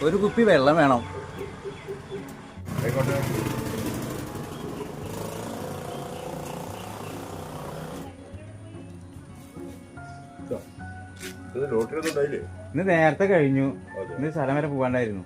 ഒരു കുപ്പി വെള്ളം വേണം. ഇന്ന് നേരത്തെ കഴിഞ്ഞു. ഇന്ന് സ്ഥലം വരെ പോകാണ്ടായിരുന്നു.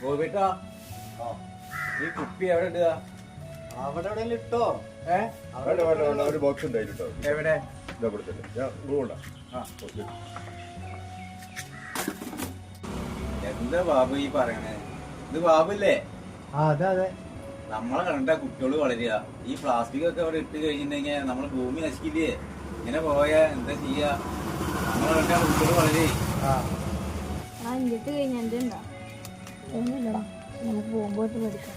ഗോപിട്ടാ, ഈ കുപ്പി എവിടെ ഇടുക? അവിടെ എവിടെ ഇട്ടോ? ഒരു ബോക്സ് ഉണ്ടായിട്ടോ. എവിടെ? എന്താ ബാബു ഈ പറയണേ? ഇത് ബാബുല്ലേ? അതെ അതെ. നമ്മളെ കണ്ട കുട്ടികള് വളരുക. ഈ പ്ലാസ്റ്റിക് ഒക്കെ അവിടെ ഇട്ട് കഴിഞ്ഞിട്ടുണ്ടെങ്കിൽ നമ്മള് ഭൂമി നശിക്കില്ലേ? ഇങ്ങനെ പോയാ എന്താ ചെയ്യാ? നമ്മളെ കണ്ട കുട്ടികള് വളരേ. കഴിഞ്ഞാ ഒന്നുമില്ലടാ, നമുക്ക് പോകുമ്പോട്ട് പഠിക്കാം.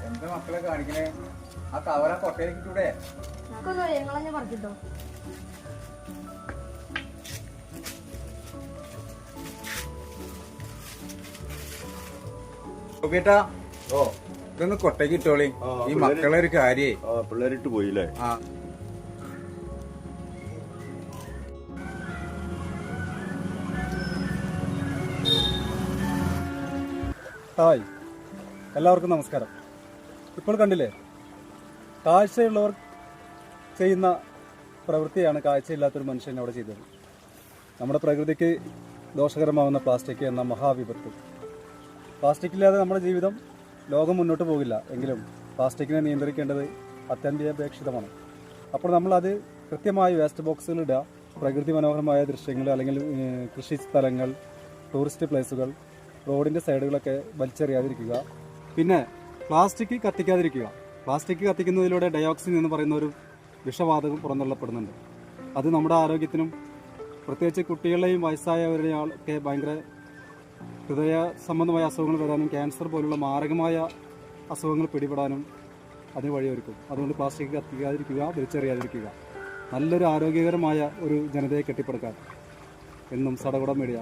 എന്താ മക്കളെ കാണിക്കണേ? ആ കവറ കൊട്ടയിലേക്ക് ഇട്ടൂടെ? ഞങ്ങളെ പറഞ്ഞിട്ടോ. ഗോപിയേട്ടാ, ഇതൊന്ന് കൊട്ടയ്ക്ക് ഇട്ടോളി. ഈ മക്കളെ ഒരു കാര്യേ. പിള്ളേരിട്ട് പോയില്ലേ? ഹായ്, എല്ലാവർക്കും നമസ്കാരം. ഇപ്പോൾ കണ്ടില്ലേ, കാഴ്ചയുള്ളവർ ചെയ്യുന്ന പ്രവൃത്തിയാണ് കാഴ്ചയില്ലാത്തൊരു മനുഷ്യൻ അവിടെ ചെയ്തത്. നമ്മുടെ പ്രകൃതിക്ക് ദോഷകരമാവുന്ന പ്ലാസ്റ്റിക് എന്ന മഹാവിപത്ത്. പ്ലാസ്റ്റിക്കില്ലാതെ നമ്മുടെ ജീവിതം, ലോകം മുന്നോട്ട് പോകില്ല. എങ്കിലും പ്ലാസ്റ്റിക്കിനെ നിയന്ത്രിക്കേണ്ടത് അത്യന്താപേക്ഷിതമാണ്. അപ്പോൾ നമ്മളത് കൃത്യമായി വേസ്റ്റ് ബോക്സുകൾ ഇടുക. പ്രകൃതി മനോഹരമായ ദൃശ്യങ്ങൾ, അല്ലെങ്കിൽ കൃഷി സ്ഥലങ്ങൾ, ടൂറിസ്റ്റ് പ്ലേസുകൾ, റോഡിൻ്റെ സൈഡുകളൊക്കെ വലിച്ചെറിയാതിരിക്കുക. പിന്നെ പ്ലാസ്റ്റിക് കത്തിക്കാതിരിക്കുക. പ്ലാസ്റ്റിക് കത്തിക്കുന്നതിലൂടെ ഡയോക്സിൻ എന്ന് പറയുന്ന ഒരു വിഷവാതകം പുറന്തള്ളപ്പെടുന്നുണ്ട്. അത് നമ്മുടെ ആരോഗ്യത്തിനും, പ്രത്യേകിച്ച് കുട്ടികളെയും വയസ്സായവരുടെയും ഒക്കെ ഭയങ്കര ഹൃദയ സംബന്ധമായ അസുഖങ്ങൾ വരാനും, ക്യാൻസർ പോലുള്ള മാരകമായ അസുഖങ്ങൾ പിടിപെടാനും അതിന് വഴിയൊരുക്കും. അതുകൊണ്ട് പ്ലാസ്റ്റിക് കത്തിക്കാതിരിക്കുക, വലിച്ചെറിയാതിരിക്കുക. നല്ലൊരു ആരോഗ്യകരമായ ഒരു ജനതയെ കെട്ടിപ്പടുക്കാൻ എന്നും സടകുട മീഡിയ